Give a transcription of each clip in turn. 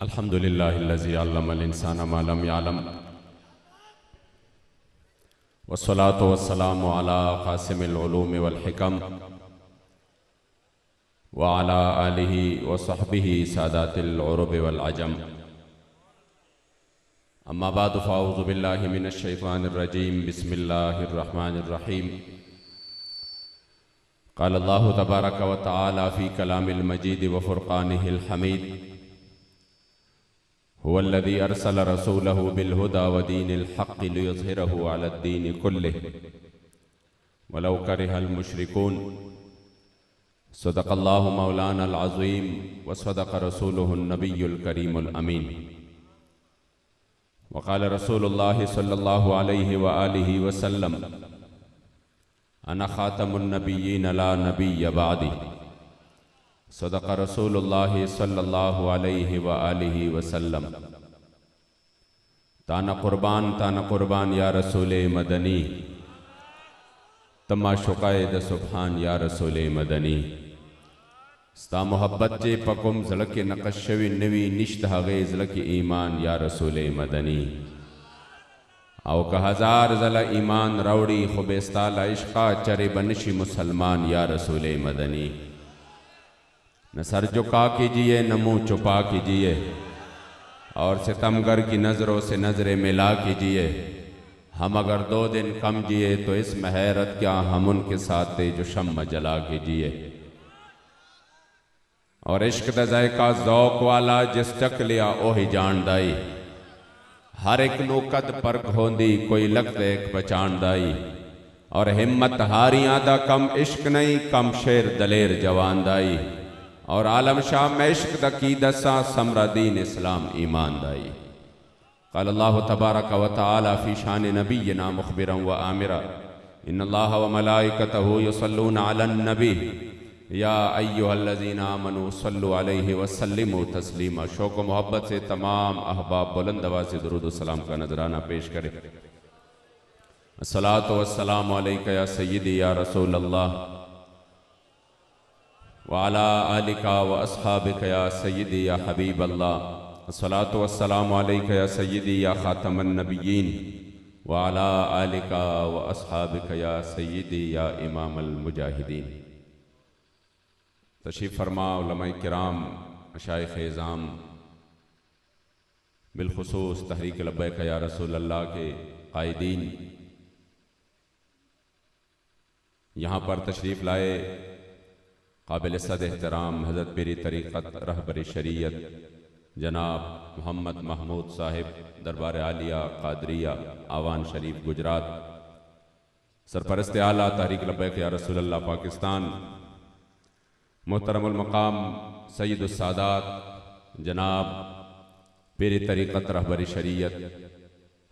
अल्हम्दुलिल्लाहिल्लज़ी अल्लमल इंसाना मा लम यअलम वस्सलातु वस्सलामु अला क़ासिमिल उलूमि वल हिकम व अला आलिहि व सहबिहि सादातिल उरुबि वल अजम। अम्मा बादु फ़अऊज़ु बिल्लाहि मिनश शैतानिर रजीम। बिस्मिल्लाहिर रहमानिर रहीम। क़ाल अल्लाहु तबारक व तआला फ़ी कलामिल मजीद व फ़ुरक़ानिहिल हमीद हुवल्लज़ी अरसल रसूलहु बिल हुदा व दीनिल हक़्क़ि लियुज़हिरहु अलद्दीनि कुल्लिहि वलौ करिहल मुशरिकून। सदक़ल्लाहु मौलानल अज़ीम व सदक़ रसूलुहुन नबियुल करीमुल अमीन। व क़ाल रसूलुल्लाहि सल्लल्लाहु अलैहि व आलिहि व सल्लम अना ख़ातमुन नबिय्यीन ला नबिय्य बअदी। सदक़ रसूलुल्लाहि सल्लल्लाहु अलैहि व आलिहि व सल्लम। ताना कुर्बान या रसूले मदनी तमा शुकायद सुभान या रसूले मदनी। स्ता मोहब्बत जे पकुम ज़लके नक़शवी नवी निश्त हगे ज़लके ईमान या रसूले मदनी। आओ का हजार ज़ला ईमान रौड़ी खुबेस्ताला इश्क़ा चरे बनशी मुसलमान या रसूले मदनी। न सर झुका कीजिए न मुँह छुपा कीजिए और सितमगर की नज़रों से नज़रें मिला कीजिए। हम अगर 2 दिन कम जिए तो इसमें हैरत क्या, हम उनके साथ जो शम्म जला कीजिए। और इश्क दा ज़ायका ज़ौक़ वाला जिस चक लिया ओही जानदाई। हर एक नू कद परख होंदी कोई लगते एक पहचानदाई। और हिम्मत हारियां दा कम इश्क नहीं, कम शेर दलेर जवानदाई। और आलम शाह में इश्क दा की दसा समरा दीन इस्लाम ईमानदाई। क़ाल अल्लाहु तबारक व तआला फ़ी शान नबिय्यिना मुख़बिरन व आमिरा इन्नल्लाह व मलाइकतहु युसल्लूना अलन नबी या अय्युहल्लज़ीना आमनू सल्लु अलैहि व सल्लिमू तस्लीमा। शौक़ व मोहब्बत से तमाम अहबाब बुलंद आवाज़ से दुरूद व सलाम का नजराना पेश करें। अस्सलातु वस्सलामु अलैका या सय्यदी या रसूल अल्लाह व अला आलिका व अस्हाबिका या सय्यदी या हबीब अल्लाह। अस्सलातु वस्सलामु अलैका या सय्यदी या ख़ातमन नबिय्यीन व अला आलिका व अस्हाबिका या सय्यदी या इमामल मुजाहिदीन। तशरीफ़ फरमा उलमाए किराम, मशाइख़ इज़ाम, बिलखुसूस तहरीक लब्बैक या रसूल अल्लाह के क़ायदीन यहाँ पर तशरीफ़ लाए काबिल सद एहतराम हज़रत पीरी तरीक़त रहबर शरीयत जनाब मोहम्मद महमूद साहिब दरबार आलिया क़ादरिया आवान शरीफ गुजरात, सरपरस्त आला तहरीक लब्बैक या रसूल अल्लाह पाकिस्तान, मोहतरमुल मकाम सैयदुस सादात जनाब पीरी तरीक़त रहबर शरीयत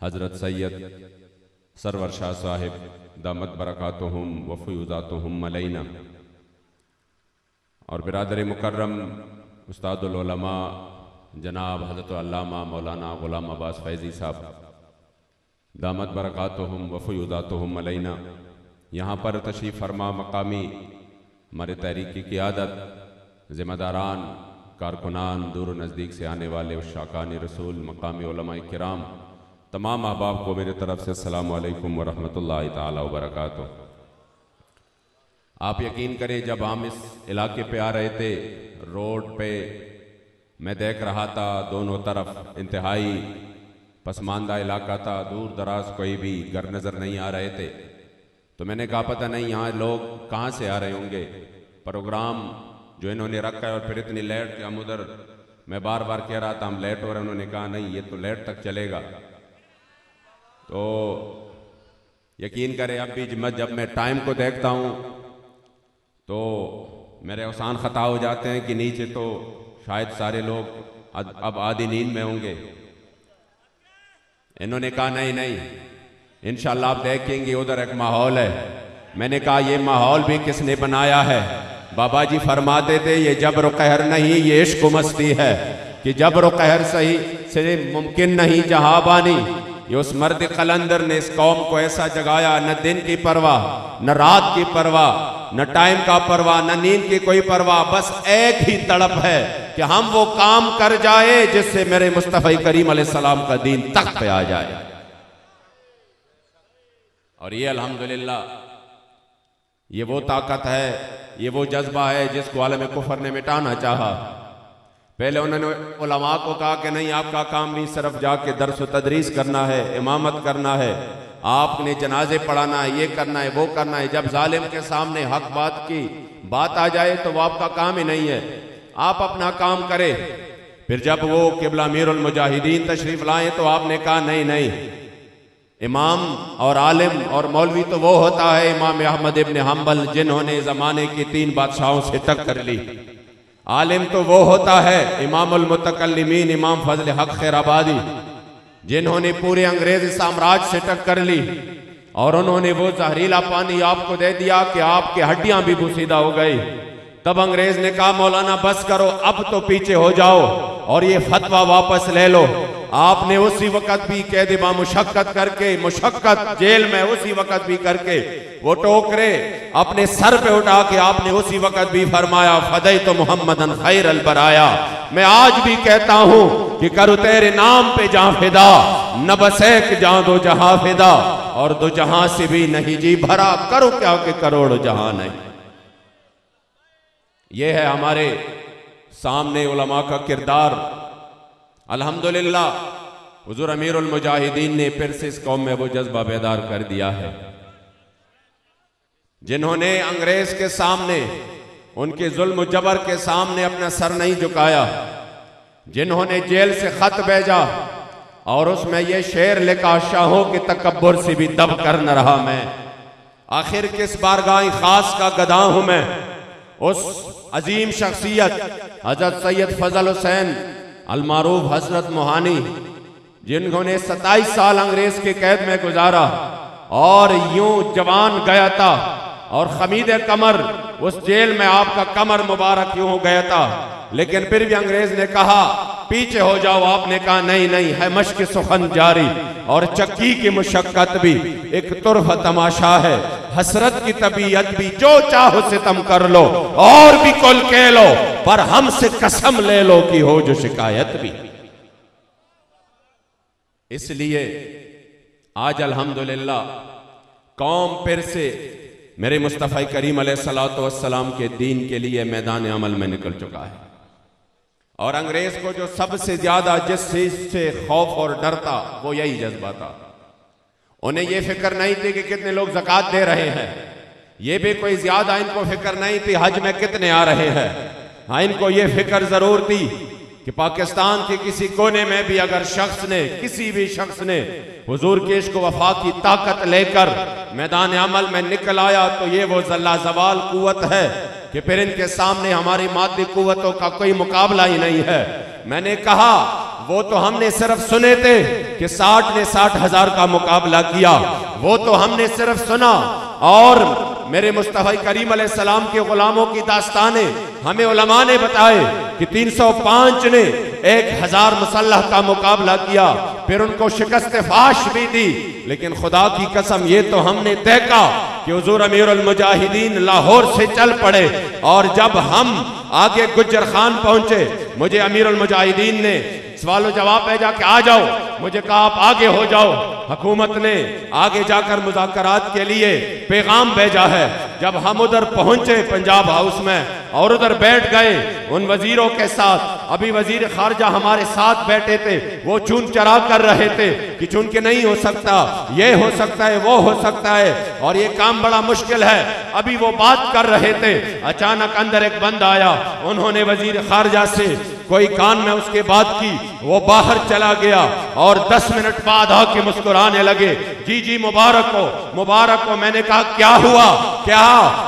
हज़रत सैयद सरवर शाह साहिब दामत बरकातुहुम व फ़ुयूज़ातुहुम अलैना। और बिरादर मुकर्रम उस्तादुल उलमा जनाब हज़रत अल्लामा मौलाना ग़ुलाम अब्बास फैज़ी साहब दामत बरकातुहुम व फ़ुयूज़ातुहुम अलैना यहाँ पर तशरीफ़ फरमा मकामी हमारे तहरीक की क़ियादत, ज़िम्मेदारान, कारकुनान, दूर नज़दीक से आने वाले उशाकान रसूल, मकामी उलमाए किराम, तमाम अहबाब को मेरे तरफ से अस्सलामु अलैकुम व रहमतुल्लाहि ताला व बरकातुहू। आप यकीन करें जब हम इस इलाके पे आ रहे थे, रोड पे मैं देख रहा था दोनों तरफ इंतहाई पसमानदा इलाका था, दूर दराज कोई भी घर नज़र नहीं आ रहे थे। तो मैंने कहा पता नहीं यहाँ लोग कहाँ से आ रहे होंगे, प्रोग्राम जो इन्होंने रखा है और फिर इतनी लेट कि हम उधर, मैं बार बार कह रहा था हम लेट हो रहे हैं, उन्होंने कहा नहीं ये तो लेट तक चलेगा। तो यकीन करें अब भी जब मैं टाइम को देखता हूँ तो मेरे अवसान ख़ता हो जाते हैं कि नीचे तो शायद सारे लोग अब आधी नींद में होंगे। इन्होंने कहा नहीं नहीं इंशाअल्लाह आप देखेंगे उधर एक माहौल है। मैंने कहा ये माहौल भी किसने बनाया है? बाबा जी फरमाते थे ये जबर कहर नहीं ये इश्क मस्ती है, कि जबर कहर सही से मुमकिन नहीं जहां बानी, ये उस मर्द कलंदर ने इस कौम को ऐसा जगाया, न दिन की परवाह, न रात की परवाह, न टाइम का परवाह, न नींद की कोई परवाह, बस एक ही तड़प है कि हम वो काम कर जाए जिससे मेरे मुस्तफ़ा करीम अलैहिस्सलाम का दीन तख्त पे आ जाए। और ये अल्हम्दुलिल्लाह ये वो ताकत है, ये वो जज्बा है जिसको आलम कुफर ने मिटाना चाहा। पहले उन्होंने उलमा को कहा कि नहीं, आपका काम नहीं सिर्फ जाके दर्स व तदरीस करना है, इमामत करना है, आपने जनाजे पढ़ाना है, ये करना है, वो करना है। जब जालिम के सामने हक बात की बात आ जाए तो वो आपका काम ही नहीं है, आप अपना काम करें। फिर जब वो किबला अमीरुल मुजाहिदीन तशरीफ लाए तो आपने कहा नहीं नहीं, इमाम और आलिम और मौलवी तो वो होता है इमाम अहमद इब्न हम्बल जिन्होंने ज़माने की 3 बादशाहों से टक्कर ली। आलिम तो वो होता है इमामुल मुतकल्लिमीन इमाम फजल हक खैराबादी जिन्होंने पूरे अंग्रेज साम्राज्य से टक्कर ली और उन्होंने वो जहरीला पानी आपको दे दिया कि आपकी हड्डियां भी बुसीदा हो गई। तब अंग्रेज ने कहा मौलाना बस करो, अब तो पीछे हो जाओ और ये फतवा वापस ले लो। आपने उसी वक्त भी कैदिबा मुशक्कत करके, मुशक्कत जेल में उसी वक्त भी करके वो टोकरे अपने सर पे उठा के आपने उसी वक्त भी फरमाया फदई तो मोहम्मदन खैर अल बराया। मैं आज भी कहता हूं कि करो तेरे नाम पे जहां फिदा, न बसेक जहां दो जहां फिदा, और दो जहां से भी नहीं जी भरा, करो क्या कि करोड़ जहां नहीं। ये है हमारे सामने उलमा का किरदार। अल्हम्दुलिल्लाह हुजूर अमीरुल मुजाहिदीन ने फिर से इस कौम में वो जज्बा बेदार कर दिया है जिन्होंने अंग्रेज के सामने, उनके जुल्म जबर के सामने अपना सर नहीं झुकाया, जिन्होंने जेल से खत भेजा और उसमें यह शेर लिखा शाहों के तकब्बुर से भी दब कर न रहा मैं, आखिर किस बारगाह खास का गदा हूं मैं। उस अजीम शख्सियत हजरत सैयद फजल हुसैन अलमारूफ हजरत मोहानी जिन्होंने 27 साल अंग्रेज के कैद में गुजारा और यूं जवान गया था और खमीद कमर उस जेल में आपका कमर मुबारक यूं हो गया था, लेकिन फिर भी अंग्रेज ने कहा पीछे हो जाओ। आपने कहा नहीं नहीं, है मश्क सुखन जारी और चक्की की मुशक्कत भी एक तुर्फ तमाशा है, हसरत की तबीयत भी जो चाहो सितम कर लो और भी कुल कह लो, पर हमसे कसम ले लो कि हो जो शिकायत भी। इसलिए आज अल्हम्दुलिल्लाह कौम फिर से मेरे मुस्तफ़ा करीम अलैहिस्सलातु वस्सलाम के दीन के लिए मैदान अमल में निकल चुका है। और अंग्रेज को जो सबसे ज्यादा जिस चीज से खौफ और डर था वो यही जज्बा था। उन्हें ये फिक्र नहीं थी कि कितने लोग ज़कात दे रहे हैं, ये भी कोई ज्यादा इनको फिक्र नहीं थी हज में कितने आ रहे हैं। हाँ, इनको ये फिक्र जरूर थी कि पाकिस्तान के किसी कोने में भी अगर शख्स ने, किसी भी शख्स ने हुजूर के इश्क वफा की ताकत लेकर मैदान अमल में निकल आया तो ये वो जल्ला जवाल कुव्वत है कि फिर इनके सामने हमारी मादी कुव्वतों का कोई मुकाबला ही नहीं है। मैंने कहा वो तो हमने सिर्फ सुने थे कि 60 ने 60,000 का मुकाबला किया, वो तो हमने सिर्फ सुना। और मेरे मुस्तफ़ा करीम अलैहिस्सलाम के गुलामों की दास्तानें हमें उलमा ने बताए कि 305 ने 1000 मुसल्लह का मुकाबला किया, फिर उनको शिकस्त फाश भी दी। लेकिन खुदा की कसम ये तो हमने देखा कि हुजूर अमीरुल मुजाहिदीन लाहौर से चल पड़े और जब हम आगे गुज्जर खान पहुंचे, मुझे अमीरुल मुजाहिदीन ने सवाल जवाब भेजा कि आ जाओ, मुझे कहा आप आगे हो जाओ। हुकूमत ने आगे जाकर मुज़ाकरात के लिए पैगाम भेजा है। जब हम उधर पहुंचे पंजाब हाउस में और उधर बैठ गए उन वजीरों के साथ, अभी वजीर खारजा हमारे साथ बैठे थे, वो चुन चरा कर रहे थे कि चुन के नहीं हो सकता, ये हो सकता है, वो हो सकता है और ये काम बड़ा मुश्किल है। अभी वो बात कर रहे थे, अचानक अंदर एक बंदा आया, उन्होंने वजीर खारजा से कोई कान में उसके बात की, वो बाहर चला गया और 10 मिनट बाद आके मुस्कुराने लगे, जी जी मुबारक हो, मुबारक हो। मैंने कहा क्या हुआ? क्या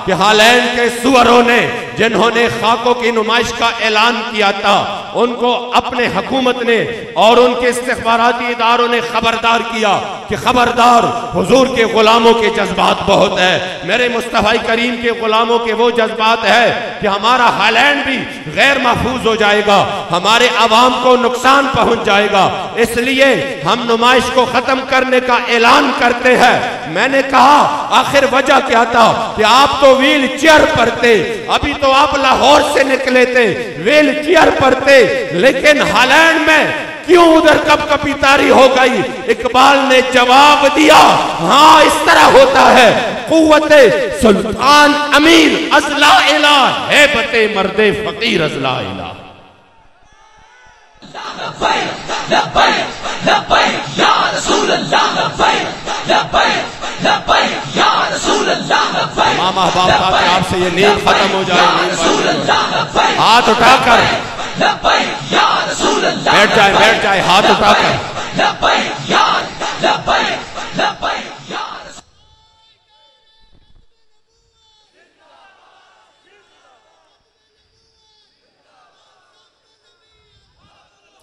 कि हालैंड के सुअरों ने जिन्होंने खाकों की नुमाइश का ऐलान किया था, उनको अपने हुकूमत ने और उनके इस्तिख़बाराती इदारों ने खबरदार किया कि खबरदार, हुजूर के गुलामों के जज्बात बहुत है, मेरे मुस्तफ़ा करीम के गुलामों के वो जज्बात है कि हमारा हालैंड भी गैर महफूज हो जाएगा, हमारे अवाम को नुकसान पहुंच जाएगा, इसलिए हम नुमाइश को खत्म करने का ऐलान करते हैं। मैंने कहा आखिर वजह क्या था कि आप तो व्हील चेयर पर थे, अभी तो आप लाहौर से निकले थे, व्हील चेयर पर थे, लेकिन हालैंड में क्यों उधर कपकपी तारी हो गई? इकबाल ने जवाब दिया, हाँ इस तरह होता है, कुव्वते सुल्तान अमीर अज़ला इला, हैबते मर्दे फकीर अज़ला इला। इमाम अहबाब साहब आपसे ये नींद खत्म हो जाए, हाथ उठाकर बैठ जाए, हाथ उठाकर।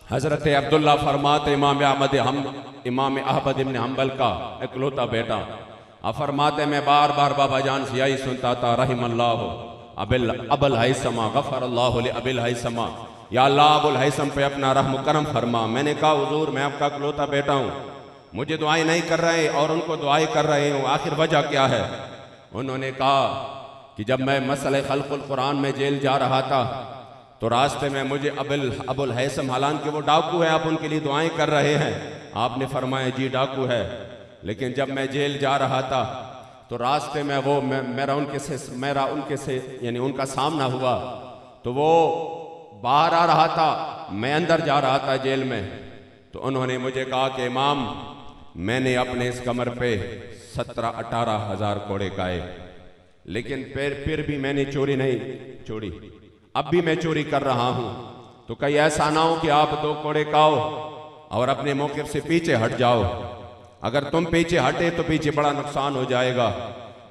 हजरत अब्दुल्ला फरमाते इमाम अहमद इब्न हम्बल का इकलौता बेटा, फरमाते मैं बार बार बाबा जान से यही सुनता था, रहिमल्लाहु अबुल हैसमा गफरल्लाहु लि अबिल हैसमा, या अल्लाह अबुल हैसम पे अपना रहम करम फरमा। मैंने कहा हुजूर मैं आपका इकलौता बेटा हूँ, मुझे दुआएं नहीं कर रहे और उनको दुआएं कर रहे हूँ, आखिर वजह क्या है? उन्होंने कहा कि जब मैं मसले खल्कुल कुरान में जेल जा रहा था तो रास्ते में मुझे अबुल हैसम, हालांकि वो डाकू है, आप उनके लिए दुआएं कर रहे हैं, आपने फरमाया जी डाकू है, लेकिन जब मैं जेल जा रहा था तो रास्ते में वो मेरा उनके से यानी उनका सामना हुआ, तो वो बाहर आ रहा था, मैं अंदर जा रहा था जेल में, तो उन्होंने मुझे कहा कि इमाम मैंने अपने इस कमर पे 17-18 हज़ार कोड़े खाए, लेकिन फिर भी मैंने चोरी नहीं छोड़ी, अब भी मैं चोरी कर रहा हूं, तो कहीं ऐसा ना हो कि आप 2 कोड़े खाओ और अपने मौक़िफ़ से पीछे हट जाओ, अगर तुम पीछे हटे तो पीछे बड़ा नुकसान हो जाएगा।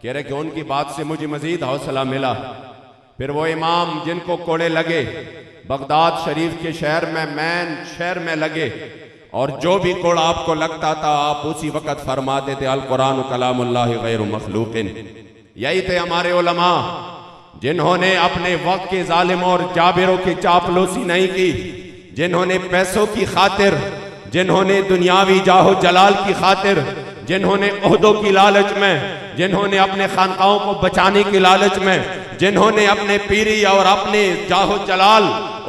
कह रहे कि उनकी बात से मुझे मजीद हौसला मिला। फिर वो इमाम जिनको कोड़े लगे बगदाद शरीफ के शहर में, मैन शहर में लगे, और जो भी कोड़ा आपको लगता था आप उसी वक़्त फरमाते थे अल कुरान कलामुल्लाहि गैरु मखलूकिन। यही थे हमारे उलमा जिन्होंने अपने वक्त के जालिमों और जाबिरों की चापलूसी नहीं की, जिन्होंने पैसों की खातिर, जिन्होंने दुनियावी जाहो जलाल की खातिर, जिन्होंने ओहदों की लालच में, जिन्होंने अपने खानकाहों को बचाने की लालच में, जिन्होंने अपने पीरी और अपने जाहो जलाल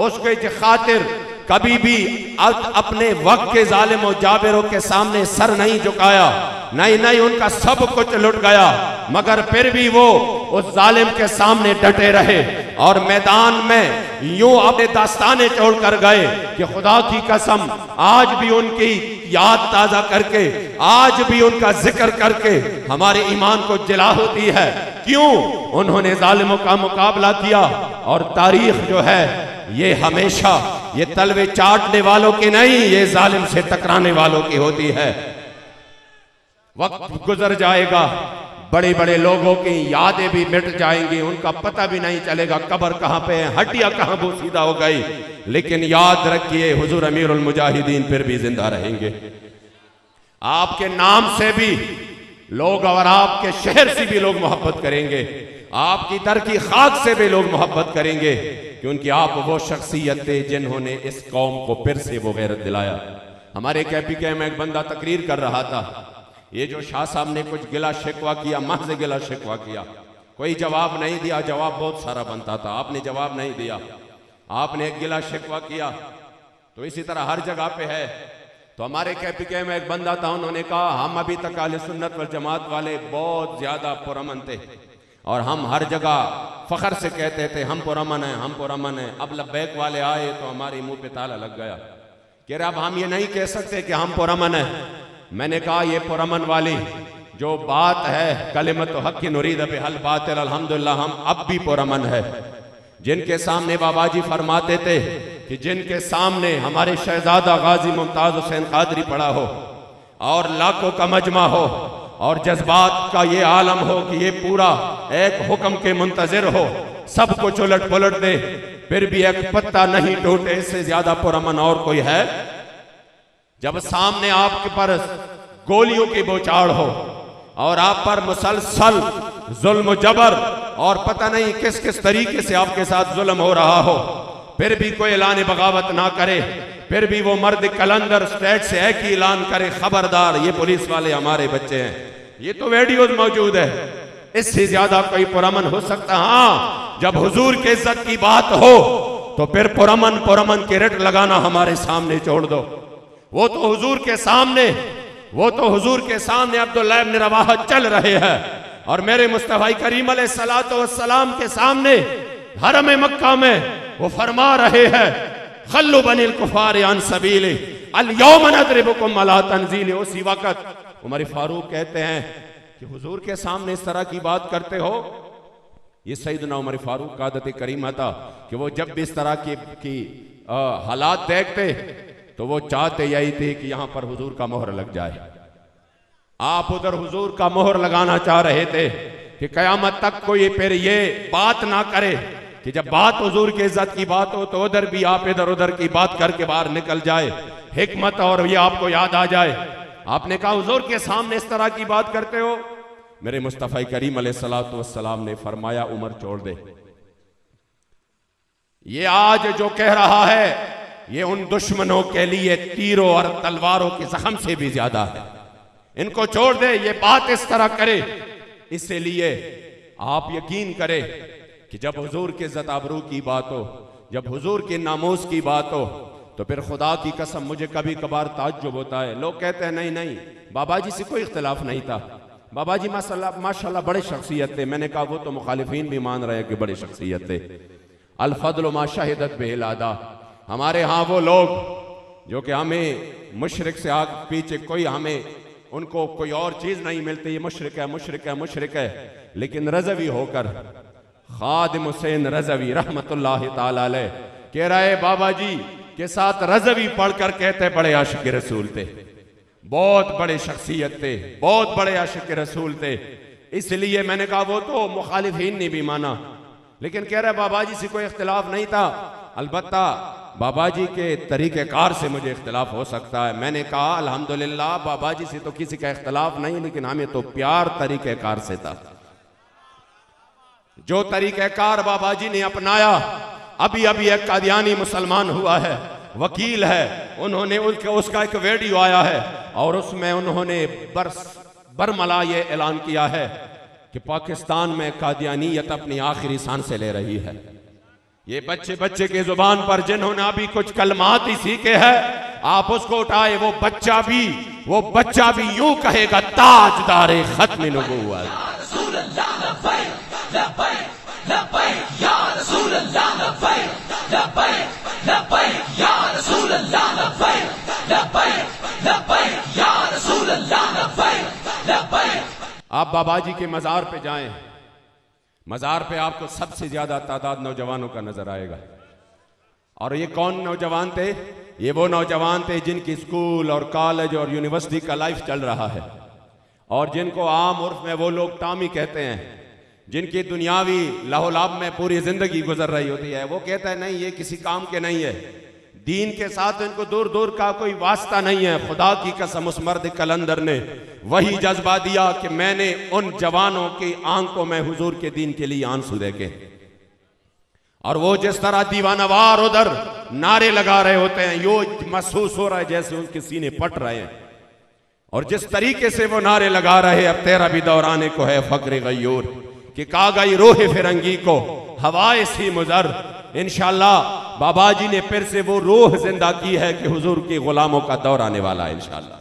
उसके खातिर कभी भी अपने वक्त के जालिम और जाबिरों के सामने सर नहीं झुकाया, नहीं उनका सब कुछ लुट गया, मगर फिर भी वो उस जालिम के सामने डटे रहे और मैदान में यूं अपने दास्ताने छोड़ कर गए कि खुदा की कसम आज भी उनकी याद ताजा करके, आज भी उनका जिक्र करके हमारे ईमान को जिला होती है। क्यों? उन्होंने जालिमों का मुकाबला किया, और तारीख जो है ये हमेशा ये तलवे चाटने वालों की नहीं, ये जालिम से टकराने वालों की होती है। वक्त गुजर जाएगा, बड़े बड़े लोगों की यादें भी मिट जाएंगी, उनका पता भी नहीं चलेगा कब्र कहां पे है, हड्डियां कहां बोसीदा हो गई, लेकिन याद रखिए हुजूर अमीरुल मुजाहिदीन फिर भी जिंदा रहेंगे। आपके नाम से भी लोग और आपके शहर से भी लोग मोहब्बत करेंगे, आपकी दर की खाक से भी लोग मोहब्बत करेंगे, क्योंकि आप वो शख्सियत थे जिन्होंने इस कौम को फिर से वो गैरत दिलाया। हमारे KPK में एक बंदा तकरीर कर रहा था, ये जो शाह साहब ने कुछ गिला शिकवा किया, महज गिला शिकवा किया, कोई जवाब नहीं दिया, जवाब बहुत सारा बनता था, आपने जवाब नहीं दिया, आपने एक गिला शिकवा किया, तो इसी तरह हर जगह पे है। तो हमारे KPK में एक बंदा था, उन्होंने कहा हम अभी तक अहले सुन्नत वल जमात वाले बहुत ज्यादा पुरअमन थे और हम हर जगह फखर से कहते थे हम पुरअमन हैं, हम पुरअमन हैं। अब लब्बैक वाले आए तो हमारे मुंह पे ताला लग गया, कह रहे अब हम ये नहीं कह सकते कि हम पुरअमन हैं। मैंने कहा ये पुरअमन वाली जो बात है, कलिमत हक़ नुरीद बिहल बातिल, अल्हम्दुलिल्लाह हम अब भी पुरअमन है। जिनके सामने बाबा जी फरमाते थे कि जिनके सामने हमारे शहजादा गाजी मुमताज हुसैन कादरी पड़ा हो और लाखों का मजमा हो और जज्बात का ये आलम हो कि ये पूरा एक हुक्म के मुंतजिर हो, सब कुछ उलट पुलट दे, फिर भी एक पत्ता नहीं टूटे, इससे ज्यादा पुरअमन और कोई है? जब सामने आपके पर गोलियों की बौछार हो और आप पर मुसलसल जुल्म जबर और पता नहीं किस किस तरीके से आपके साथ जुल्म हो रहा हो, फिर भी कोई ऐलान बगावत ना करे, फिर भी वो मर्द कलंदर स्टेट से एक ही ऐलान करे, खबरदार ये पुलिस वाले हमारे बच्चे हैं। ये तो वीडियोज मौजूद है, इससे ज्यादा कोई पुरअमन हो सकता? हाँ, जब हुजूर के इज्जत की बात हो तो फिर पुरअमन के रट लगाना हमारे सामने छोड़ दो। वो तो हुजूर के सामने अब्दुल्लाह इब्न रवाहा चल रहे हैं और मेरे मुस्तफा करीम अलैहिस्सलातु वस्सलाम के सामने हरम मक्का में वो फरमा रहे हैं, खल्लु बनिल कुफार अन सबीली अल यौम नदरिबुकुम अला तंजील। उसी वक्त उमर फारूक कहते हैं कि हुजूर के सामने इस तरह की बात करते हो। ये सैयदना उमर फारूक का आदत करीमा था कि वो जब भी इस तरह की हालात देखते तो वो चाहते यही थे कि यहां पर हुजूर का मोहर लग जाए। आप उधर हुजूर का मोहर लगाना चाह रहे थे कि कयामत तक कोई फिर ये बात ना करे कि जब बात हुजूर की इज्जत की बात हो तो उधर भी आप इधर उधर की बात करके बाहर निकल जाए, हिकमत और ये आपको याद आ जाए। आपने कहा हुजूर के सामने इस तरह की बात करते हो। मेरे मुस्तफा करीम अलैहिस्सलातु वस्सलाम ने फरमाया, उमर छोड़ दे, ये आज जो कह रहा है ये उन दुश्मनों के लिए तीरों और तलवारों के जख्म से भी ज्यादा है, इनको छोड़ दे, ये बात इस तरह करे। इसलिए आप यकीन करें कि जब हुजूर के इज्जत आबरू की बात हो, जब हुजूर के नामोस की बात हो, तो फिर खुदा की कसम मुझे कभी कभार ताज्जुब होता है। लोग कहते हैं नहीं नहीं बाबा जी से कोई इख्तिलाफ नहीं था, बाबा जी माशाल्लाह बड़े शख्सियत थे। मैंने कहा वो तो मुखालिफिन भी मान रहे हैं कि बड़े शख्सियत थे। अल फद्ल मा शहिदत बिहिल आदा। हमारे यहाँ वो लोग जो कि हमें मुशरिक से आग पीछे कोई हमें उनको कोई और चीज नहीं मिलती, ये मुशरिक है मुशरिक है मुशरिक है, लेकिन रज़वी होकर खादिम हुसैन रज़वी रहमतुल्लाह ताला अलैह कह रहे बाबा जी के साथ रज़वी पढ़कर कहते बड़े आशिक रसूल थे, बहुत बड़े शख्सियत थे, बहुत बड़े आशिक रसूल थे। इसलिए मैंने कहा वो तो मुखालिफिन ने भी माना, लेकिन कह रहे बाबा जी से कोई इख्तिलाफ नहीं था, अलबत्ता बाबा जी के तरीक़ेकार से मुझे इख्तिलाफ हो सकता है। मैंने कहा अल्हम्दुलिल्लाह बाबा जी से तो किसी का इख्तिलाफ नहीं, लेकिन हमें तो प्यार तरीक़ेकार से था। जो तरीक़ेकार बाबा जी ने अपनाया, अभी अभी एक कादियानी मुसलमान हुआ है, वकील है, उन्होंने उसका एक वीडियो आया है और उसमें उन्होंने बरमला ये ऐलान किया है कि पाकिस्तान में कादियानियत अपनी आखिरी सांसें ले रही है। ये बच्चे बच्चे के जुबान पर जिन्होंने अभी कुछ कलमात ही सीखे हैं, आप उसको उठाए, वो बच्चा भी यूं कहेगा ताजदारे खत्म नबुव्वत। आप बाबा जी के मजार पे जाएं, मजार पे आपको सबसे ज्यादा तादाद नौजवानों का नजर आएगा। और ये कौन नौजवान थे? ये वो नौजवान थे जिनकी स्कूल और कॉलेज और यूनिवर्सिटी का लाइफ चल रहा है और जिनको आम उर्फ में वो लोग टामी कहते हैं, जिनकी दुनियावी लाहौलाब में पूरी जिंदगी गुजर रही होती है। वो कहता है नहीं ये किसी काम के नहीं है, दीन के साथ इनको दूर दूर का कोई वास्ता नहीं है। खुदा की कसम उस मर्द कलंदर ने वही जज्बा दिया कि मैंने उन जवानों की आंखों में हुजूर के दीन के लिए आंसू देखे, और वो जिस तरह दीवानवार उधर नारे लगा रहे होते हैं, यो महसूस हो रहा है जैसे उनके सीने फट रहे हैं। और जिस तरीके से वो नारे लगा रहे, अब तेरा भी दौराने को है फक्र गयूर कि कागई रोह फिरंगी को हवाए सी मुजर। इंशाअल्लाह बाबा जी ने फिर से वो रूह जिंदा की है कि हुजूर के गुलामों का दौर आने वाला है इंशाअल्लाह।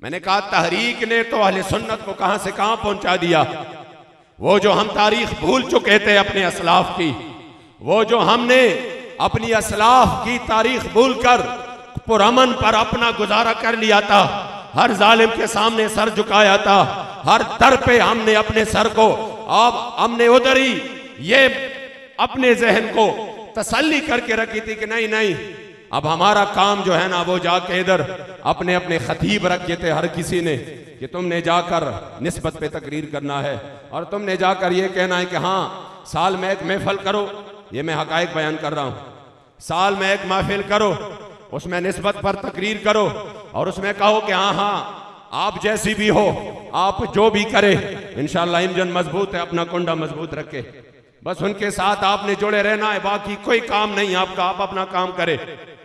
मैंने कहा तहरीक ने तो अहले सुन्नत को कहां से कहां पहुंचा दिया। वो जो हम तारीख भूल चुके थे अपने असलाफ की, वो जो हमने अपनी असलाफ की तारीख भूलकर पुरअमन पर अपना गुजारा कर लिया था, हर जालिम के सामने सर झुकाया था, हर दर पे हमने अपने सर को, अब हमने उधर ही ये अपने जहन को तसल्ली करके रखी थी कि नहीं नहीं अब हमारा काम जो है ना वो जाके इधर अपने अपने खतीब रखे थे हर किसी ने कि तुमने जाकर निस्बत पे तकरीर करना है और तुमने जाकर ये कहना है कि हाँ साल में एक महफिल करो। ये मैं हकायक बयान कर रहा हूँ। साल में एक महफिल करो, उसमें निस्बत पर तकरीर करो और उसमें कहो कि हाँ हाँ आप जैसी भी हो, आप जो भी करे, इंशाअल्लाह इंजन मजबूत है, अपना कुंडा मजबूत रखे, बस उनके साथ आपने जुड़े रहना है, बाकी कोई काम नहीं आपका, आप अपना काम करे,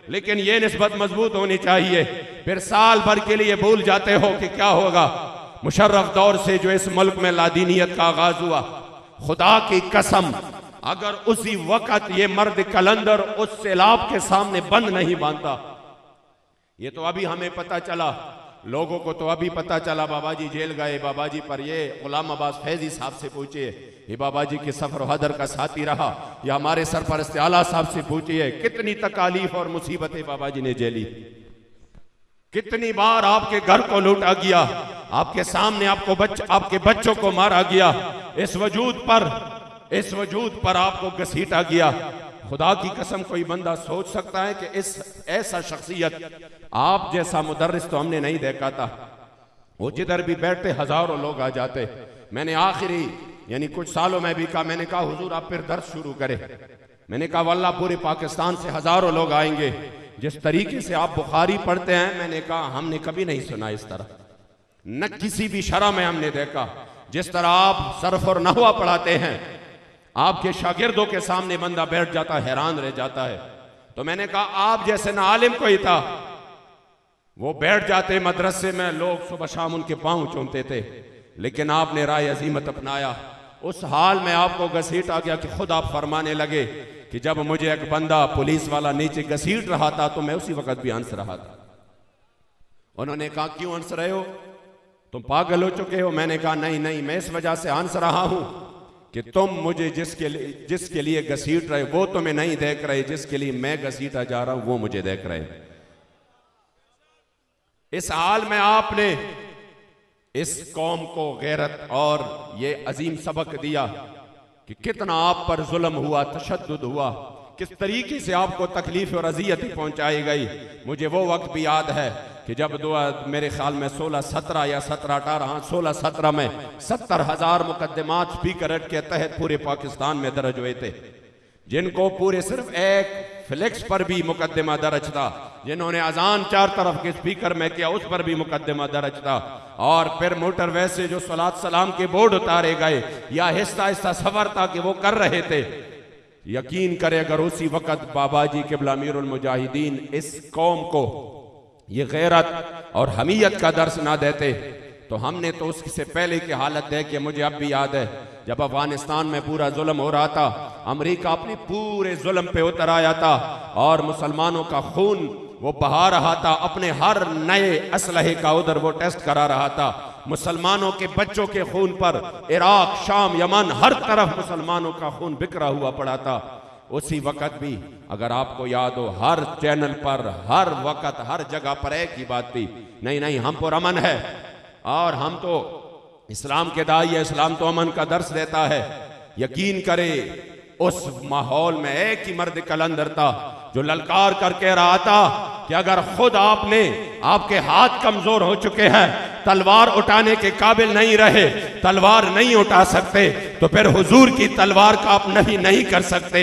लेकिन ये निस्बत मजबूत होनी चाहिए। फिर साल भर के लिए भूल जाते हो कि क्या होगा। मुशर्रफ दौर से जो इस मुल्क में लादीनियत का आगाज हुआ, खुदा की कसम अगर उसी वक्त ये मर्द कलंदर उस सैलाब के सामने बंद नहीं बांधता, ये तो अभी हमें पता चला, लोगों को तो अभी पता चला, बाबा जी जेल गए, बाबा जी पर ये गुलाम अब्बास फैजी साहब से पूछिए, ये बाबा जी के सफर हदर का साथी रहा, या हमारे सरपरस्त आला साहब से पूछिए कितनी तकालीफ और मुसीबतें बाबा जी ने झेली, कितनी बार आपके घर को लूटा गया, आपके सामने आपके बच्चों को मारा गया, इस वजूद पर आपको घसीटा गया। खुदा की कसम कोई बंदा सोच सकता है कि इस ऐसा शख्सियत, आप जैसा मुदर्रिस तो हमने नहीं देखा था, वो जिधर भी बैठते हजारों लोग आ जाते। मैंने आखिरी यानी कुछ सालों में भी कहा, मैंने कहा हुजूर आप फिर दर्स शुरू करें, मैंने कहा वल्लाह पूरे पाकिस्तान से हजारों लोग आएंगे, जिस तरीके से आप बुखारी पढ़ते हैं, मैंने कहा हमने कभी नहीं सुना इस तरह, न किसी भी शरह में हमने देखा। जिस तरह आप सरफ और नहवा पढ़ाते हैं, आपके शागिर्दों के सामने बंदा बैठ जाता है, हैरान रह जाता है। तो मैंने कहा आप जैसे ना आलिम कोई था, वो बैठ जाते मदरसे में, लोग सुबह शाम उनके पांव चूमते थे, लेकिन आपने राय अजीमत अपनाया। उस हाल में आपको घसीट आ गया कि खुद आप फरमाने लगे कि जब मुझे एक बंदा पुलिस वाला नीचे घसीट रहा था तो मैं उसी वक्त भी हंस रहा था। उन्होंने कहा क्यों हंस रहे हो, तुम पागल हो चुके हो? मैंने कहा नहीं नहीं, मैं इस वजह से हंस रहा हूं कि तुम मुझे जिसके लिए घसीट रहे वो तुम्हें नहीं देख रहे, जिसके लिए मैं घसीटा जा रहा हूं वो मुझे देख रहे। इस हाल में आपने इस कौम को गैरत और ये अजीम सबक दिया कि कितना आप पर जुल्म हुआ, तशद्दुद हुआ, किस तरीके से आपको तकलीफ और अजियत पहुंचाई गई। मुझे वो वक्त भी याद है कि जब मेरे ख्याल में 16-17 या 17-18 16-17 में 70,000 मुकदमात स्पीकर एक्ट के तहत पूरे पाकिस्तान में दर्ज हुए थे, जिनको पूरे सिर्फ एक फ्लेक्स पर भी मुकदमा दर्ज था, जिन्होंने अजान 4 तरफ के स्पीकर में किया उस पर भी मुकदमा दर्ज था, और फिर मोटरवे से जो सलात सलाम के बोर्ड उतारे गए या हिस्सा हिस्सा सफर था कि वो कर रहे थे। यकीन करे अगर उसी वक्त बाबा जी क़िबला अमीरुल मुजाहिदीन इस कौम को ये गैरत और हमीयत का दर्स ना देते तो हमने तो उससे पहले की हालत देखी। मुझे अब भी याद है जब अफगानिस्तान में पूरा जुल्म हो रहा था, अमेरिका अपने पूरे जुल्म पे उतर आया था और मुसलमानों का खून वो बहा रहा था, अपने हर नए असलहे का उधर वो टेस्ट करा रहा था। मुसलमानों के बच्चों के खून पर इराक, शाम, यमन, हर तरफ मुसलमानों का खून बिखरा हुआ पड़ा था। उसी वक्त भी अगर आपको याद हो, हर चैनल पर हर वक्त हर जगह पर एक ही बात थी, नहीं नहीं हम पर अमन है और हम तो इस्लाम के दाई है, इस्लाम तो अमन का दर्स देता है। यकीन करे उस माहौल में एक ही मर्द कलंदर था जो ललकार कर कह रहा था कि अगर खुद आपके हाथ कमजोर हो चुके हैं, तलवार उठाने के काबिल नहीं रहे, तलवार नहीं उठा सकते, तो फिर हुजूर की तलवार का आप नहीं कर सकते।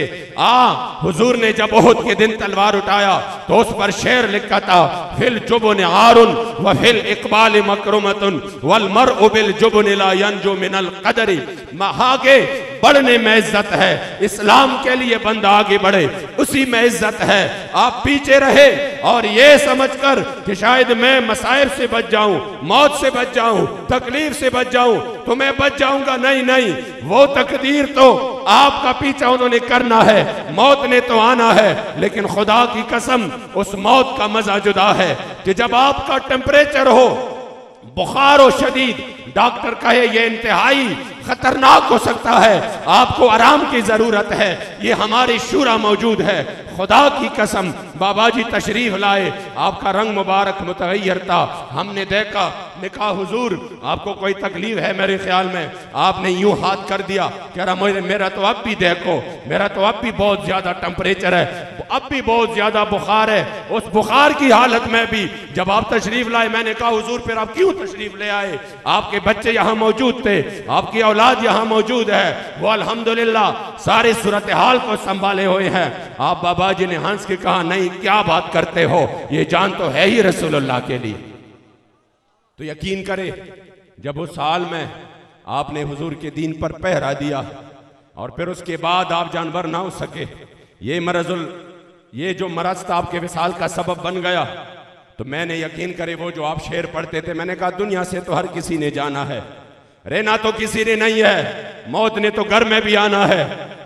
हुजूर ने जब ओहद के दिन तलवार उठाया तो उस पर शेर लिखा था, फिल जुबन आरुन व फिल इकबाल मकरुमतुन वल मरउ बिल जुबन ला यंजु मिनल कदरी। आगे बढ़ने में इज्जत है, इस्लाम के लिए बंदा आगे बढ़े उसी में इज्जत है। आप पीछे रहे और ये समझकर कि शायद मैं मसाइब से बच जाऊं, मौत से बच जाऊं, तकलीफ से बच जाऊं तो मैं बच जाऊंगा, नहीं नहीं, वो तकदीर तो आपका पीछा उन्होंने करना है, मौत ने तो आना है, लेकिन खुदा की कसम उस मौत का मजा जुदा है कि जब आपका टेम्परेचर हो, बुखार हो शदीद, डॉक्टर कहे ये इंतहाई खतरनाक हो सकता है, आपको आराम की जरूरत है, ये हमारी शूरा मौजूद है। खुदा की कसम बाबा जी तशरीफ लाए, आपका रंग मुबारक मुतगय्यर था, हमने देखा, निकाह हुजूर आपको कोई तकलीफ है? मेरे ख्याल में आपने यूं हाथ कर दिया, कह रहा मेरा तो अब भी देखो, मेरा तो अब भी बहुत ज्यादा टेम्परेचर है। अब भी बहुत ज्यादा बुखार है। उस बुखार की हालत में भी जब आप तशरीफ लाए, मैंने कहा हुजूर फिर आप क्यों तशरीफ ले आए? आपके बच्चे यहाँ मौजूद थे, आपकी औलाद यहाँ मौजूद है, वो अल्हम्दुलिल्लाह सारी सूरत हाल को संभाले हुए हैं। आप बाबा जी ने हंस के कहा, नहीं क्या बात करते हो, ये जान तो है ही रसूलुल्लाह के लिए। तो यकीन करे, जब उस साल में आपने हुजूर के दीन पर पहरा दिया और फिर उसके बाद आप जानवर ना हो सके, ये जो मरज था आपके विसाल का सबब बन गया, तो मैंने यकीन करे वो जो आप शेर पढ़ते थे, मैंने कहा दुनिया से तो हर किसी ने जाना है, रहना तो किसी ने नहीं है, मौत ने तो घर में भी आना है,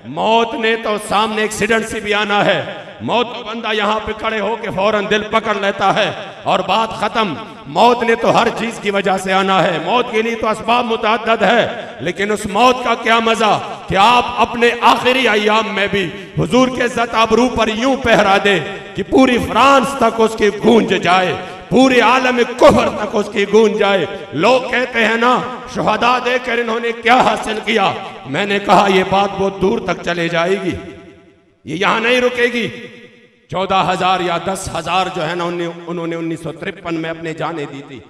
मौत ने तो सामने एक्सीडेंट से भी आना है, मौत तो बंदा यहाँ पे खड़े होके फौरन दिल पकड़ लेता है और बात खत्म। मौत ने तो हर चीज की वजह से आना है, मौत के लिए तो असबाब मुतअद्दिद है, लेकिन उस मौत का क्या मजा कि आप अपने आखिरी अय्याम में भी हुजूर के इज्जत आबरू पर यूं पहरा दे कि पूरी फ्रांस तक उसकी गूंज जाए, पूरे आलम कुफर तक उसकी गूंज जाए। लोग कहते हैं ना शुहदा देकर इन्होंने क्या हासिल किया, मैंने कहा ये बात बहुत दूर तक चले जाएगी, ये यहां नहीं रुकेगी। 14,000 या 10,000 जो है ना उन्होंने 1953 में अपने जाने दी थी।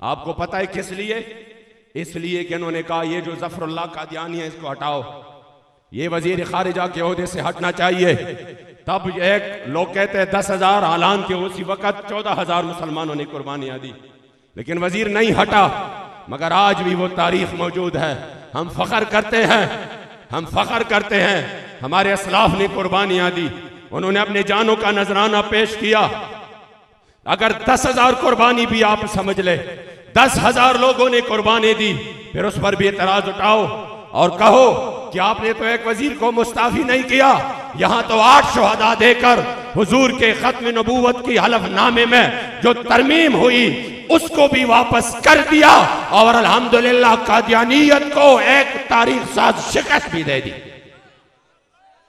आपको पता है किस लिए? इसलिए कि उन्होंने कहा ये जो जफरुल्लाह कादियानी है इसको हटाओ, ये वजीर खारिजा के ओहदे से हटना चाहिए। तब एक लोग कहते हैं 10,000, हालांकि उसी वक्त 14,000 मुसलमानों ने कुर्बानियां दी, लेकिन वजीर नहीं हटा। मगर आज भी वो तारीख मौजूद है, हम फख्र करते हैं, हम फख्र करते हैं हमारे असलाफ ने कुर्बानियां दी, उन्होंने अपने जानों का नजराना पेश किया। अगर 10,000 कुर्बानी भी आप समझ ले, 10,000 लोगों ने कुर्बानी दी, फिर उस पर भी एतराज उठाओ और कहो कि आपने तो एक वजीर को मुस्ताफी नहीं किया। यहां तो 8 शुहदा देकर हुजूर के खत्म नबूवत की हलफनामे में जो तरमीम हुई उसको भी वापस कर दिया और अल्हम्दुलिल्लाह कादियानियत को एक तारीख साज शिकस्त भी दे दी,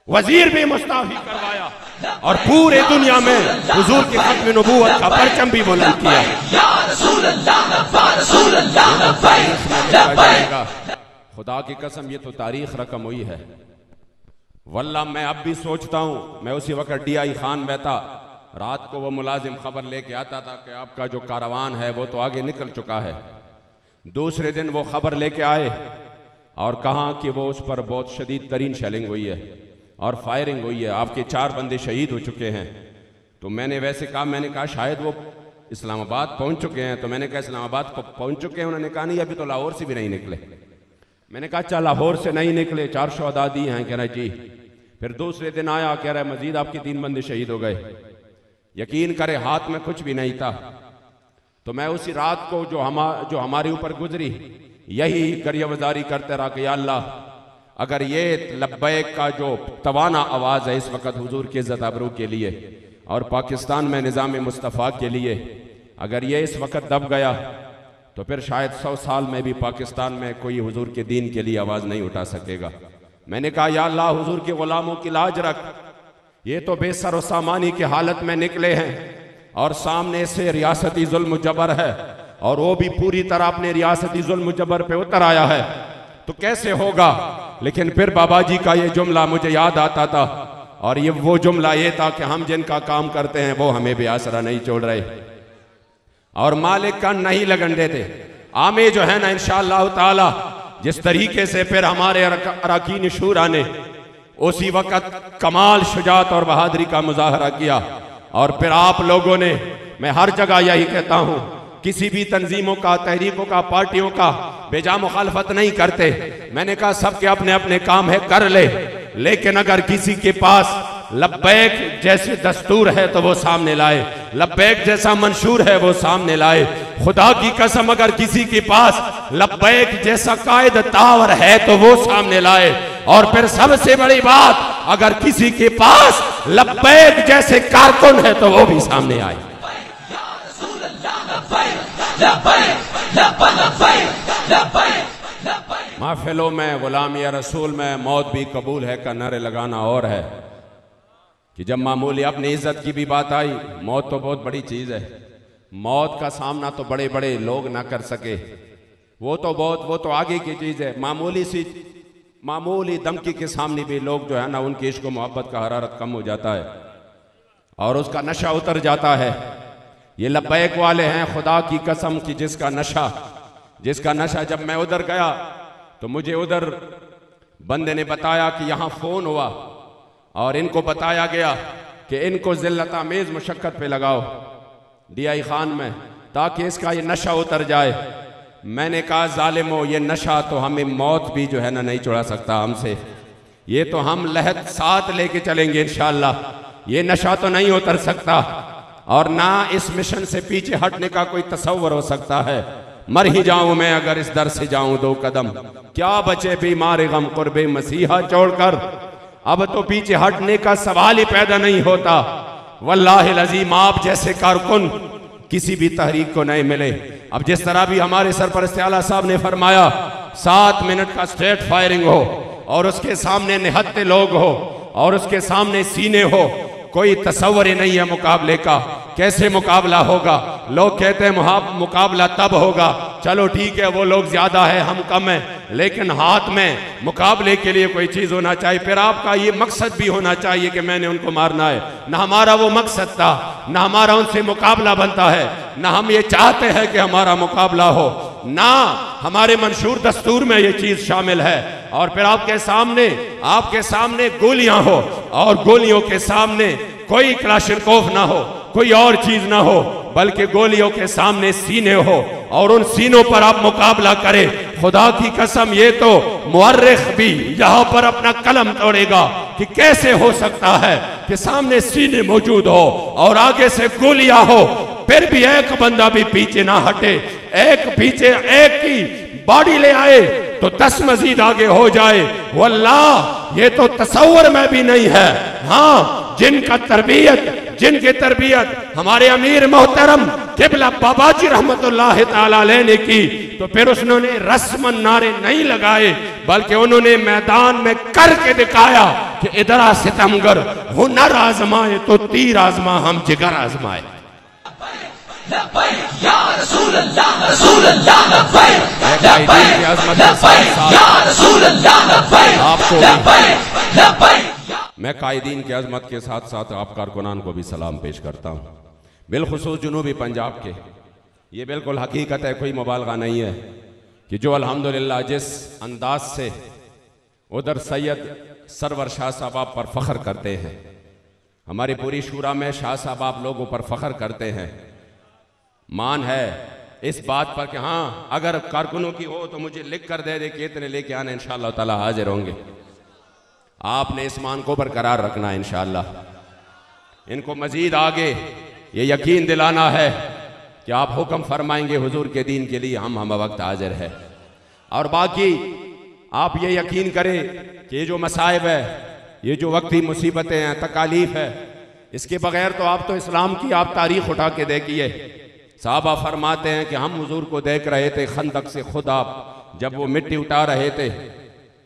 वजीर भी मुस्ताफी करवाया और पूरे दुनिया में हुजूर की खत्म नबूवत का परचम भी बुलंद किया। खुदा की कसम ये तो तारीख रकम हुई है। वल्लाह मैं अब भी सोचता हूँ, मैं उसी वक्त DI खान में था, रात को वो मुलाजिम खबर लेके आता था कि आपका जो कारवान है वो तो आगे निकल चुका है। दूसरे दिन वो खबर लेके आए और कहा कि वो उस पर बहुत शदीद तरीन शेलिंग हुई है और फायरिंग हुई है, आपके 4 बंदे शहीद हो चुके हैं। तो मैंने वैसे कहा, मैंने कहा शायद वो इस्लामाबाद पहुंच चुके हैं, तो मैंने कहा इस्लामाबाद पहुंच चुके हैं? उन्होंने कहा नहीं अभी तो लाहौर से भी नहीं निकले। मैंने कहा अच्छा लाहौर से नहीं निकले, 4 शुहदा दी हैं? कह रहा जी। फिर दूसरे दिन आया, कह रहा है मजीद आपके 3 बंदे शहीद हो गए। यकीन करे हाथ में कुछ भी नहीं था। तो मैं उसी रात को जो हमारे ऊपर गुजरी यही गरियावजारी करते रहा कि या अल्लाह अगर ये लब्बैक का जो तवाना आवाज़ है इस वक्त हुजूर के इज़्ज़त आबरू के लिए और पाकिस्तान में निज़ाम मुस्तफ़ा के लिए, अगर ये इस वक्त दब गया तो फिर शायद 100 साल में भी पाकिस्तान में कोई हुजूर के दीन के लिए आवाज़ नहीं उठा सकेगा। मैंने कहा या अल्लाह हुजूर के गुलामों की लाज रख, ये तो बेसर व सामानी की हालत में निकले हैं और सामने से रियासती जुल्म जबर है और वो भी पूरी तरह अपने रियासती जुल्म जबर पे उतर आया है, तो कैसे होगा? लेकिन फिर बाबा जी का ये जुमला मुझे याद आता था और ये वो जुमला ये था कि हम जिनका काम करते हैं वो हमें भी आसरा नहीं छोड़ रहे और मालिक का नहीं लगन देते। आमे जो है ना इंशाअल्लाह ताला जिस तरीके से फिर हमारे अरकान शूरा ने उसी वक्त कमाल शुजात और बहादुरी का मुजाहरा किया और फिर आप लोगों ने, मैं हर जगह यही कहता हूँ, किसी भी तंजीमों का, तहरीकों का, पार्टियों का बेजा मुखालफत नहीं करते। मैंने कहा सबके अपने अपने काम है, कर ले, लेकिन अगर किसी के पास लब्बैक जैसे दस्तूर है तो वो सामने लाए, लब्बैक जैसा मंशूर है वो सामने लाए। खुदा की कसम अगर किसी के पास लब्बैक जैसा कायद तावर है तो वो सामने लाए, और फिर सबसे बड़ी बात अगर किसी के पास लब्बैक जैसे कारकुन है तो वो भी सामने आए। महफिलों में, गुलामी या रसूल में मौत भी कबूल है का नारे लगाना और है कि जब मामूली अपनी इज्जत की भी बात आई, मौत तो बहुत बड़ी चीज है, मौत का सामना तो बड़े बड़े लोग ना कर सके, वो तो आगे की चीज है। मामूली धमकी के सामने भी लोग जो है ना उनकी इश्क मोहब्बत का हरारत कम हो जाता है। और उसका नशा उतर जाता है। ये लब्बैक वाले हैं, खुदा की कसम की जिसका नशा जब मैं उधर गया तो मुझे उधर बंदे ने बताया कि यहाँ फ़ोन हुआ और इनको बताया गया कि इनको ज़िल्लत आमेज़ मुशक्क़त पे लगाओ DI खान में, ताकि इसका ये नशा उतर जाए। मैंने कहा ज़ालिमो, ये नशा तो हमें मौत भी जो है ना नहीं छुड़ा सकता हमसे, ये तो हम लहद साथ लेके चलेंगे इंशाअल्लाह, ये नशा तो नहीं उतर सकता और ना इस मिशन से पीछे हटने का कोई तसव्वुर हो सकता है। मर ही जाऊं मैं अगर इस दर से जाऊं 2 कदम, क्या बचे बीमार गम कुर्बे मसीहा छोड़कर, अब तो पीछे हटने का सवाल ही पैदा नहीं होता। वल्लाहिल अज़ीम, आप जैसे कारकुन किसी भी तहरीक को नहीं मिले। अब जिस तरह भी हमारे सरपरस्त आला साहब ने फरमाया 7 मिनट का स्ट्रेट फायरिंग हो और उसके सामने निहत्ते लोग हो और उसके सामने सीने हो, कोई तसव्वुर ही नहीं है मुकाबले का। कैसे मुकाबला होगा? लोग कहते हैं मुकाबला तब होगा, चलो ठीक है वो लोग ज्यादा है हम कम है, लेकिन हाथ में मुकाबले के लिए कोई चीज होना चाहिए। फिर आपका ये मकसद भी होना चाहिए कि मैंने उनको मारना है। ना हमारा वो मकसद था, ना हमारा उनसे मुकाबला बनता है, ना हम ये चाहते हैं कि हमारा मुकाबला हो, ना हमारे मंशूर दस्तूर में ये चीज शामिल है। और फिर आपके सामने गोलियां हो और गोलियों के सामने कोई क्लाशनकोफ ना हो, कोई और चीज ना हो, बल्कि गोलियों के सामने सीने हो और उन सीनों पर आप मुकाबला करें। खुदा की कसम, ये तो मुअर्रिख भी यहां पर अपना कलम तोड़ेगा कि कैसे हो सकता है कि सामने सीने मौजूद हो और आगे से गोलियां हो, फिर भी एक बंदा भी पीछे ना हटे, एक पीछे एक की बॉडी ले आए तो 10 मजीद आगे हो जाए। वल्लाह ये तो तसव्वुर में भी नहीं है। हाँ, जिनकी तरबियत हमारे अमीर मोहतरम किबला बाबाजी रहमतुल्लाह ताला अलैह ने की, तो फिर उन्होंने रस्मन नारे नहीं लगाए, बल्कि उन्होंने मैदान में करके दिखाया कि इधर सितमगर हुनर आजमाए तो तीर आजमा हम जिगर आजमाए। मैं कायदीन की अजमत के साथ साथ आप कारकुनान को भी सलाम पेश करता हूँ, बिलखुसूस जुनूबी पंजाब के। ये बिल्कुल हकीकत है, कोई मुबालगा नहीं है कि जो अल्हम्दुलिल्लाह जिस अंदाज से उधर सैयद सरवर शाह साहब आप पर फख्र करते हैं, हमारी पूरी शूरा में शाह साहब आप लोगों पर फख्र करते हैं। मान है इस बात पर कि हाँ, अगर कारकुनों की हो तो मुझे लिख कर दे कि इतने लेके आने, इंशाअल्लाह ताला हाजिर होंगे। आपने इस मान को बरकरार रखना है इंशाअल्लाह। इनको मजीद आगे ये यकीन दिलाना है कि आप हुक्म फरमाएंगे हुजूर के दीन के लिए, हम वक्त हाजिर है। और बाकी आप ये यकीन करें कि ये जो मसाइब है, ये जो वक्ती मुसीबतें हैं, तकालीफ है, इसके बगैर तो आप तो इस्लाम की आप तारीख उठा के देखिए। साहबा फरमाते हैं कि हम हुजूर को देख रहे थे खंदक से, खुद आप जब वो मिट्टी उठा रहे थे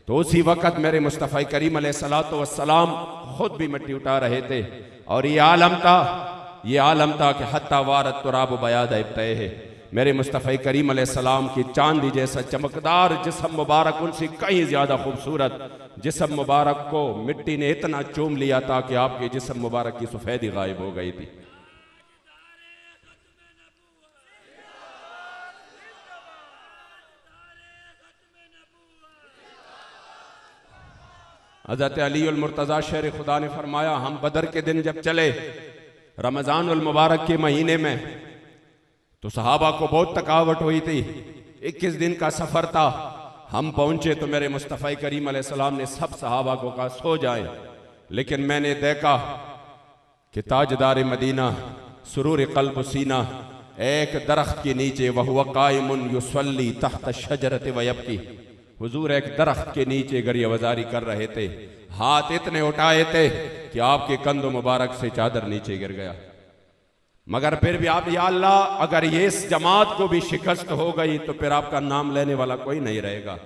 तो उसी वक़्त मेरे मुस्तफ़ा करीम अलैहिस्सलातु वस्सलाम खुद भी मिट्टी उठा रहे थे। और ये आलम था कि हत्ता वारत तुराब बयाद इब्तह है, मेरे मुस्तफ़ा करीम अलैहिस्सलाम की चांदी जैसा चमकदार जिस्म मुबारक, उनसे कहीं ज़्यादा खूबसूरत जिस्म मुबारक को मिट्टी ने इतना चूम लिया था कि आपके जिस्म मुबारक की सफ़ेदी गायब हो गई थी। हज़रत अली उल मुर्तज़ा शेर खुदा ने फरमाया, हम बदर के दिन जब चले रमज़ान उल मुबारक के महीने में, तो सहाबा को बहुत थकावट हुई थी, 21 दिन का सफ़र था। हम पहुंचे तो मेरे मुस्तफ़ा करीम अलैहिस्सलाम ने सब सहाबा को कहा सो जाएं, लेकिन मैंने देखा कि ताजदार मदीना सुरूर क़ल्ब सीना एक दरख्त के नीचे, वहुवा काइमुन युसल्ली तहत शजरत व यबकी, हुजूर एक दरख्त के नीचे गरियावजारी कर रहे थे, हाथ इतने उठाए थे कि आपके कंधों मुबारक से चादर नीचे गिर गया। मगर फिर भी आप, या अल्लाह, अगर ये इस जमात को भी शिकस्त हो गई तो फिर आपका नाम लेने वाला कोई नहीं रहेगा।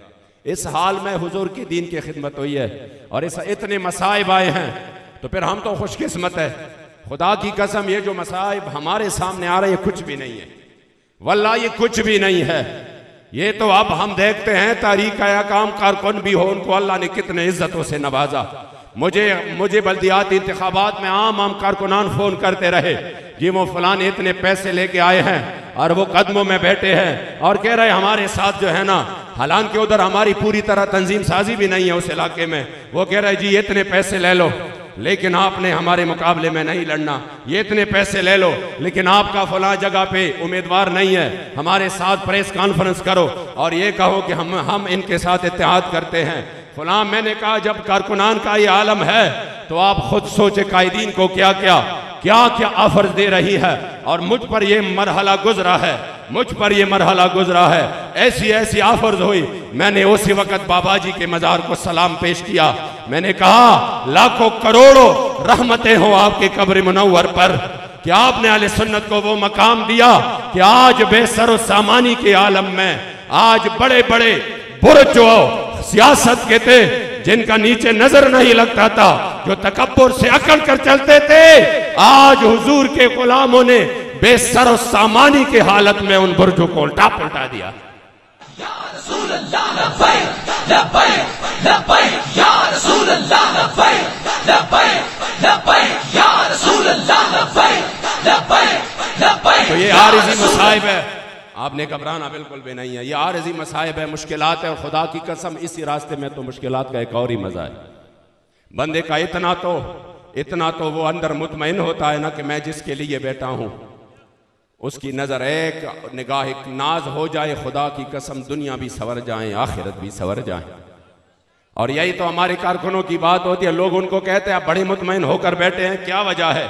इस हाल में हुजूर की दीन की खिदमत हुई है और इस इतने मसाइब आए हैं, तो फिर हम तो खुशकिस्मत है। खुदा की कसम, ये जो मसाइब हमारे सामने आ रहे हैं कुछ भी नहीं है, वल्लाह ये कुछ भी नहीं है। ये तो अब हम देखते हैं तारीख का काम कारकुन भी हो, उनको अल्लाह ने कितने इज्जतों से नवाजा, मुझे बल्दियाती इंतखाबात में आम कारकुनान फ़ोन करते रहे जी वो फलान इतने पैसे लेके आए हैं और वो कदमों में बैठे हैं और कह रहे हमारे साथ जो है ना, हालांकि उधर हमारी पूरी तरह तंजीम साजी भी नहीं है उस इलाके में। वो कह रहे जी इतने पैसे ले लो लेकिन आपने हमारे मुकाबले में नहीं लड़ना, ये इतने पैसे ले लो लेकिन आपका फलां जगह पे उम्मीदवार नहीं है, हमारे साथ प्रेस कॉन्फ्रेंस करो और ये कहो कि हम इनके साथ इत्तेहाद करते हैं फलां। मैंने कहा जब कारकुनान का ये आलम है तो आप खुद सोचे कायदीन को क्या क्या ऑफर दे रही है। और मुझ पर ये मरहला गुजरा है, ऐसी ऑफर्स हुई। मैंने उसी वक्त बाबा जी के मजार को सलाम पेश किया। मैंने कहा लाखों करोड़ों रहमतें हो आपके कब्र मुनव्वर पर कि आपने अहले सुन्नत को वो मकाम दिया कि आज बेसरो सामानी के आलम में आज बड़े बड़े बुर्ज जो सियासत के थे जिनका नीचे नजर नहीं लगता था, जो तकब्बुर से अकड़ कर चलते थे, आज हुजूर के गुलामों ने बेसरो सामानी के हालत में उन बुर्जों को उल्टा पलटा दिया। तो ये आरिज़ी मसाइब है, आपने घबराना बिल्कुल भी नहीं है। ये आरिज़ी मसाइब है, मुश्किलात है। और खुदा की कसम इसी रास्ते में तो मुश्किलात का एक और ही मजा है। बंदे का इतना तो वो अंदर मुतमईन होता है ना कि मैं जिसके लिए बैठा हूं उसकी नजर एक निगाह एक नाज हो जाए, खुदा की कसम दुनिया भी सवर जाए आखिरत भी सवर जाए। और यही तो हमारे कारकुनों की बात होती है। लोग उनको कहते हैं आप बड़े मुतमईन होकर बैठे हैं, क्या वजह है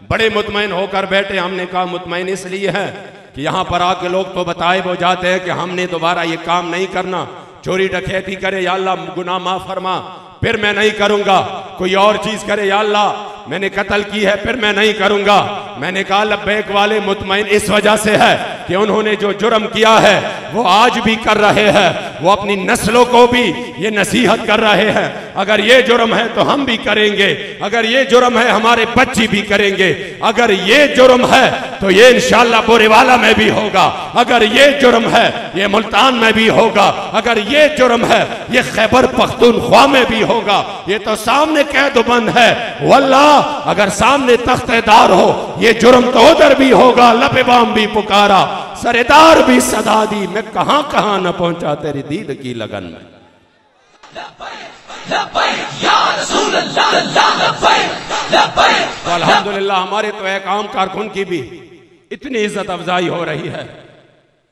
बड़े मुतमईन होकर बैठे? हमने कहा मुतमईन इसलिए है कि यहाँ पर आके लोग तो बताए वो जाते हैं कि हमने दोबारा ये काम नहीं करना, चोरी डकैती करे या अल्लाह गुनाह माफ फरमा फिर मैं नहीं करूंगा, कोई और चीज करे या अल्लाह मैंने कत्ल की है फिर मैं नहीं करूंगा। मैंने कहा लब्बैक वाले मुतमईन इस वजह से है कि उन्होंने जो जुर्म किया है वो आज भी कर रहे हैं, वो अपनी नस्लों को भी ये नसीहत कर रहे हैं अगर ये जुर्म है तो हम भी करेंगे, अगर ये जुर्म है हमारे बच्चे भी करेंगे, अगर ये जुर्म है तो ये इंशाअल्लाह बोरेवाला में भी होगा, अगर ये जुर्म है ये मुल्तान में भी होगा, अगर ये जुर्म है ये खैबर पख्तूनख्वा में भी होगा। ये तो सामने कैदबंद है, वल्लाह अगर सामने तख्तेदार हो ये जुर्म तो उधर भी होगा। लबेबाम भी पुकारा, सरेदार भी सदा दी, मैं कहां कहां न पहुंचा तेरी दीद की लगन में। तो अल्हम्दुलिल्लाह हमारे तो एक आम कारकुन की भी इतनी इज्जत अफजाई हो रही है,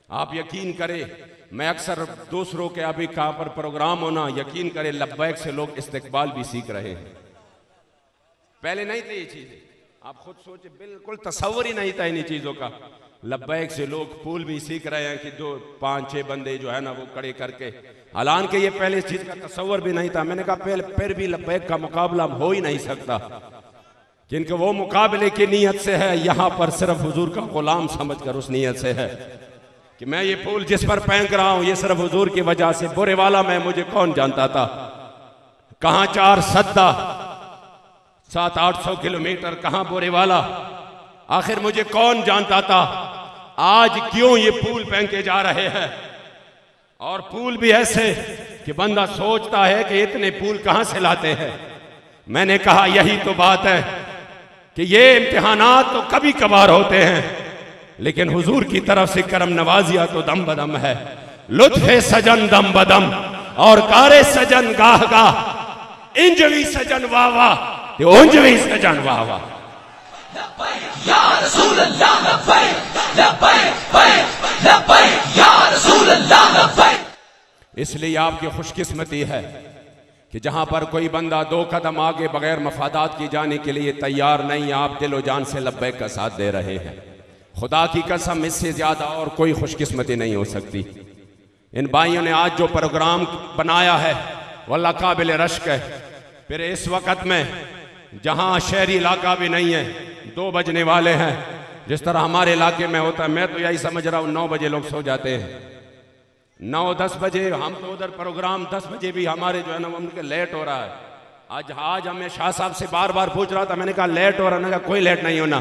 आप यकीन करें। मैं अक्सर दूसरों के अभी कहां पर प्रोग्राम होना, यकीन करें लब्बैक से लोग इस्तिकबाल भी सीख रहे हैं। पहले नहीं थे ये चीजें, आप खुद सोचे, बिल्कुल तसव्वुर ही नहीं था इन चीजों का। लब्बैक से लोग फूल भी सीख रहे हैं कि 2-5-6 बंदे जो है ना वो खड़े करके, हालांकि ये पहले इस चीज का तसव्वुर भी नहीं था। मैंने कहा पहले फिर भी लब्बैक का मुकाबला हो ही नहीं सकता, क्योंकि वो मुकाबले की नीयत से है, यहाँ पर सिर्फ हुजूर का गुलाम समझकर उस नीयत से है कि मैं ये फूल जिस पर फेंक रहा हूं ये सिर्फ हुजूर की वजह से। बोरेवाला में मुझे कौन जानता था, कहां 4 सद्दा 700-800 किलोमीटर, कहां बोरेवाला, आखिर मुझे कौन जानता था। आज क्यों ये फूल फेंके जा रहे हैं, और फूल भी ऐसे कि बंदा सोचता है कि इतने फूल कहां से लाते हैं। मैंने कहा यही तो बात है कि ये इम्तिहानात तो कभी कभार होते हैं, लेकिन हुजूर की तरफ से करम नवाजिया तो दम बदम है। लुत्फे सजन दम बदम और कारे सजन गाह गाह, इंजवी सजन वाह वाह, इंजवी सजन वाह वाह। इसलिए आपकी खुशकिस्मती है कि जहां पर कोई बंदा 2 कदम आगे बगैर मफादात की जाने के लिए तैयार नहीं, आप दिलो जान से लब्बैक का साथ दे रहे हैं। खुदा की कसम इससे ज्यादा और कोई खुशकिस्मती नहीं हो सकती। इन भाइयों ने आज जो प्रोग्राम बनाया है वल्लाह काबिल रश्क है। फिर इस वक्त में जहां शहरी इलाका भी नहीं है, 2 बजने वाले हैं, जिस तरह हमारे इलाके में होता है। मैं तो यही समझ रहा हूँ 9 बजे लोग सो जाते हैं, 9-10 बजे। हम तो उधर प्रोग्राम 10 बजे भी हमारे जो है ना उनके लेट हो रहा है। आज हमें शाह साहब से बार बार पूछ रहा था, मैंने कहा लेट हो रहा है, कोई लेट नहीं होना।